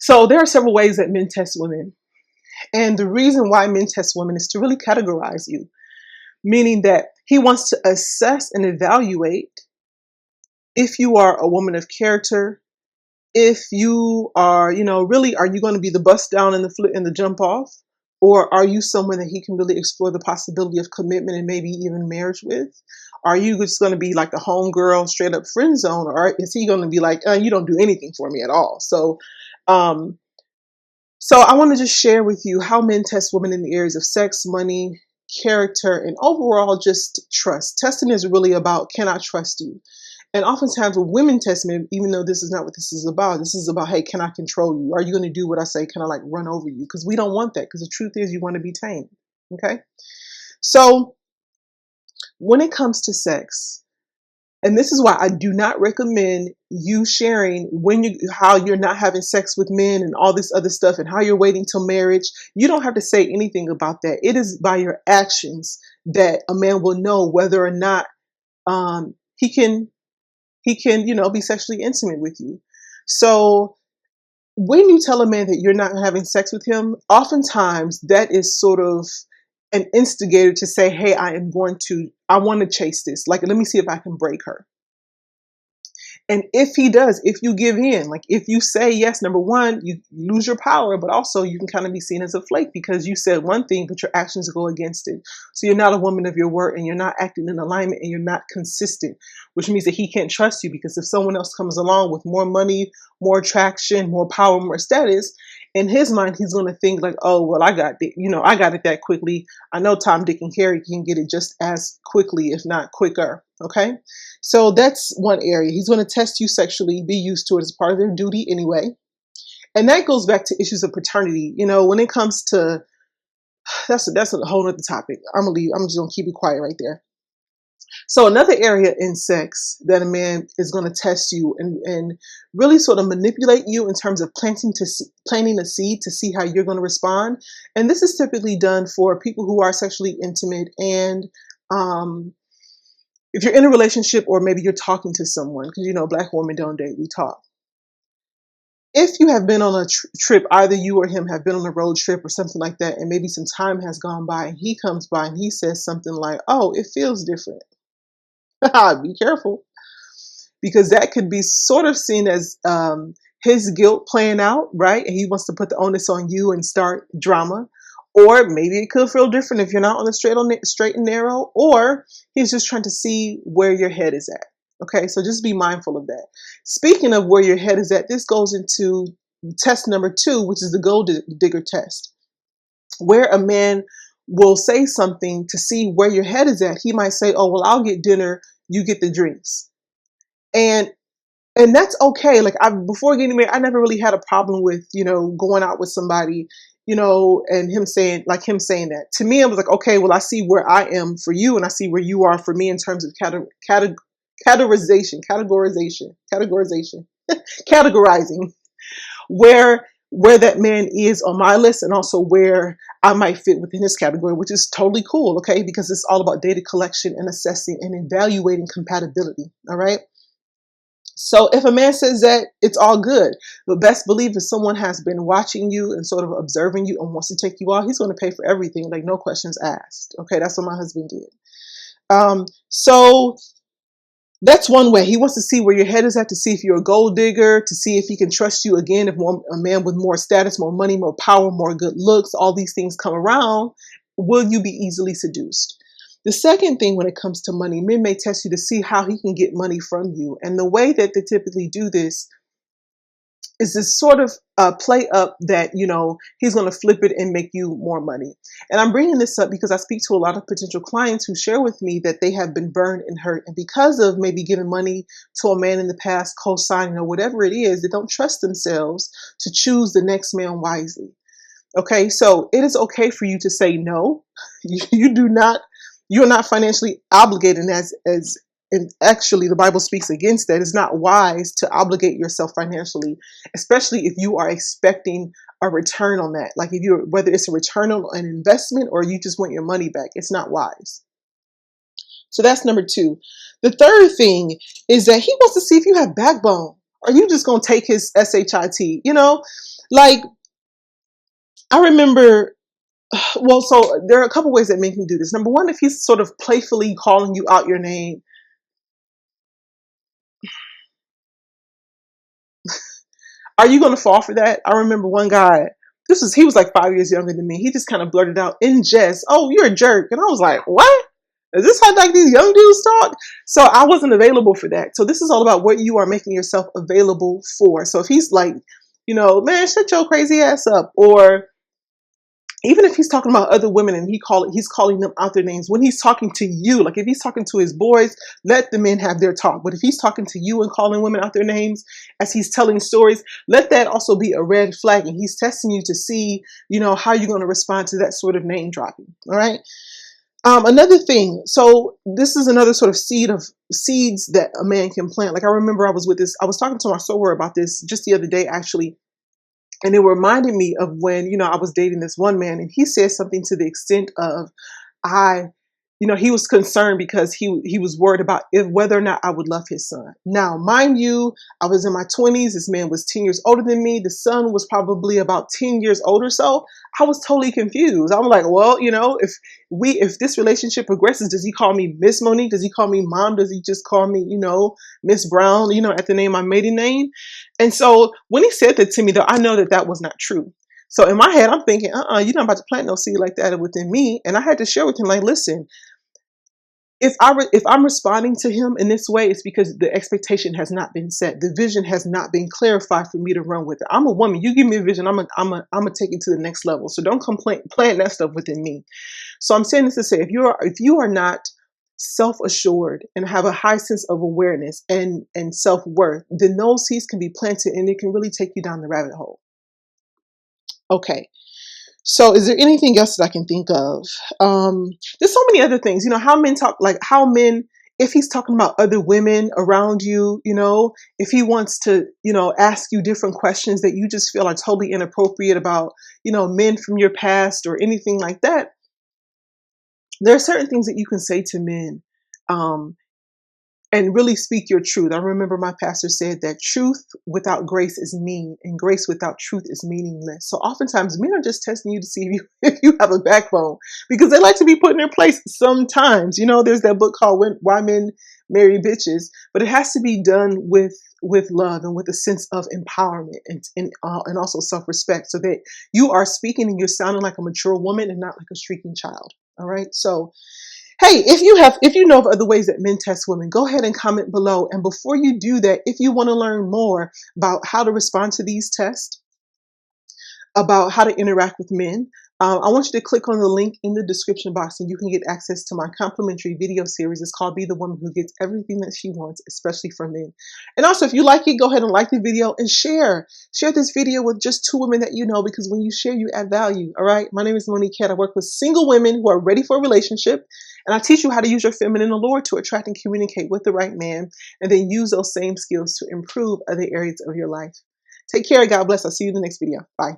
So there are several ways that men test women. And the reason why men test women is to really categorize you, meaning that he wants to assess and evaluate if you are a woman of character, if you are, really, are you going to be the bust down and the flip and the jump off? Or are you someone that he can really explore the possibility of commitment and maybe even marriage with? Are you just going to be like the homegirl, straight up friend zone? Or is he going to be like, you don't do anything for me at all? Um, so I want to just share with you how men test women in the areas of sex, money, character, and overall just trust. Testing is really about, can I trust you? And oftentimes when women test men, even though this is not what this is about, hey, can I control you? Are you going to do what I say? Can I like run over you? Because we don't want that, because the truth is you want to be tamed. Okay. So when it comes to sex, and this is why I do not recommend you sharing how you're not having sex with men and all this other stuff and how you're waiting till marriage. You don't have to say anything about that. It is by your actions that a man will know whether or not he can be sexually intimate with you. So when you tell a man that you're not having sex with him, oftentimes that is sort of an instigator to say, hey, I want to chase this. Like, let me see if I can break her. And if he does, if you give in, like if you say yes, number one, you lose your power, but also you can kind of be seen as a flake because you said one thing, but your actions go against it. So you're not a woman of your word and you're not acting in alignment and you're not consistent, which means that he can't trust you, because if someone else comes along with more money, more attraction, more power, more status, in his mind, he's going to think like, oh, well, I got it that quickly. I know Tom, Dick, and Harry can get it just as quickly, if not quicker. Okay. So that's one area. He's going to test you sexually, be used to it as part of their duty anyway. And that goes back to issues of paternity. When it comes to, that's a whole other topic. I'm just going to keep it quiet right there. So another area in sex that a man is going to test you and really sort of manipulate you in terms of planting a seed to see how you're going to respond. And this is typically done for people who are sexually intimate, and if you're in a relationship or maybe you're talking to someone, because Black women don't date, we talk. If you have been on a trip, either you or him have been on a road trip or something like that, and maybe some time has gone by and he comes by and he says something like, oh, it feels different. Be careful, because that could be sort of seen as his guilt playing out, right? And he wants to put the onus on you and start drama. Or maybe it could feel different if you're not on the straight and narrow, or he's just trying to see where your head is at. Okay, so just be mindful of that. Speaking of where your head is at, this goes into test number 2, which is the gold digger test, where a man will say something to see where your head is at. He might say, oh, well, I'll get dinner, you get the drinks. And that's okay. Like, before getting married, I never really had a problem with, going out with somebody, and him saying that. To me, I was like, okay, well, I see where I am for you and I see where you are for me in terms of categorization, categorizing where that man is on my list, and also where I might fit within his category, which is totally cool, okay? Because it's all about data collection and assessing and evaluating compatibility, all right? So if a man says that, it's all good. But best believe if someone has been watching you and sort of observing you and wants to take you out, he's going to pay for everything, like no questions asked. Okay, that's what my husband did. So that's one way. He wants to see where your head is at, to see if you're a gold digger, to see if he can trust you again. If a man with more status, more money, more power, more good looks, all these things come around, will you be easily seduced? The second thing, when it comes to money, men may test you to see how he can get money from you. And the way that they typically do this is this sort of play up that, he's going to flip it and make you more money. And I'm bringing this up because I speak to a lot of potential clients who share with me that they have been burned and hurt. And because of maybe giving money to a man in the past, co-signing or whatever it is, they don't trust themselves to choose the next man wisely. Okay, so it is okay for you to say no. You're not financially obligated, and actually the Bible speaks against that. It's not wise to obligate yourself financially, especially if you are expecting a return on that. Like whether it's a return on an investment or you just want your money back, it's not wise. So that's number 2. The third thing is that he wants to see if you have backbone. Are you just going to take his SHIT? Like, I remember, well, so there are a couple ways that men can do this. Number one, if he's sort of playfully calling you out your name, are you going to fall for that? I remember one guy, he was like 5 years younger than me. He just kind of blurted out in jest, "Oh, you're a jerk." And I was like, "What? Is this how like these young dudes talk?" So I wasn't available for that. So this is all about what you are making yourself available for. So if he's like, "Man, shut your crazy ass up," or even if he's talking about other women and he's calling them out their names, when he's talking to you, like if he's talking to his boys, let the men have their talk. But if he's talking to you and calling women out their names as he's telling stories, let that also be a red flag. And he's testing you to see, how you're going to respond to that sort of name dropping. All right. Another thing. So this is another sort of seeds that a man can plant. Like I remember I was talking to my soror about this just the other day, actually. And it reminded me of when, I was dating this one man and he said something to the extent of, I, he was concerned because he was worried about whether or not I would love his son. Now, mind you, I was in my 20s. This man was 10 years older than me. The son was probably about 10 years older. So I was totally confused. I'm like, well, if this relationship progresses, does he call me Miss Monique? Does he call me mom? Does he just call me, Miss Brown, at the name, my maiden name? And so when he said that to me, though, I know that that was not true. So in my head, I'm thinking, you're not about to plant no seed like that within me. And I had to share with him, like, listen, if I'm responding to him in this way, it's because the expectation has not been set. The vision has not been clarified for me to run with it. I'm a woman. You give me a vision, I'm gonna take it to the next level. So don't plant that stuff within me. So I'm saying this to say, if you are not self-assured and have a high sense of awareness and self-worth, then those seeds can be planted and it can really take you down the rabbit hole. Okay. So is there anything else that I can think of? There's so many other things, how men talk, like how men, if he's talking about other women around you, if he wants to, ask you different questions that you just feel are totally inappropriate about, men from your past or anything like that, there are certain things that you can say to men. And really speak your truth. I remember my pastor said that truth without grace is mean, and grace without truth is meaningless. So oftentimes men are just testing you to see if you if you have a backbone, because they like to be put in their place sometimes. There's that book called Why Men Marry Bitches, but it has to be done with love and with a sense of empowerment and also self-respect, so that you are speaking and you're sounding like a mature woman and not like a shrieking child. All right. So hey, if you know of other ways that men test women, go ahead and comment below. And before you do that, if you want to learn more about how to respond to these tests, about how to interact with men, I want you to click on the link in the description box and you can get access to my complimentary video series. It's called Be the Woman Who Gets Everything That She Wants, especially from men. And also, if you like it, go ahead and like the video and share. Share this video with just 2 women that you know, because when you share, you add value. All right. My name is Monique. I work with single women who are ready for a relationship. And I teach you how to use your feminine allure to attract and communicate with the right man, and then use those same skills to improve other areas of your life. Take care. God bless. I'll see you in the next video. Bye.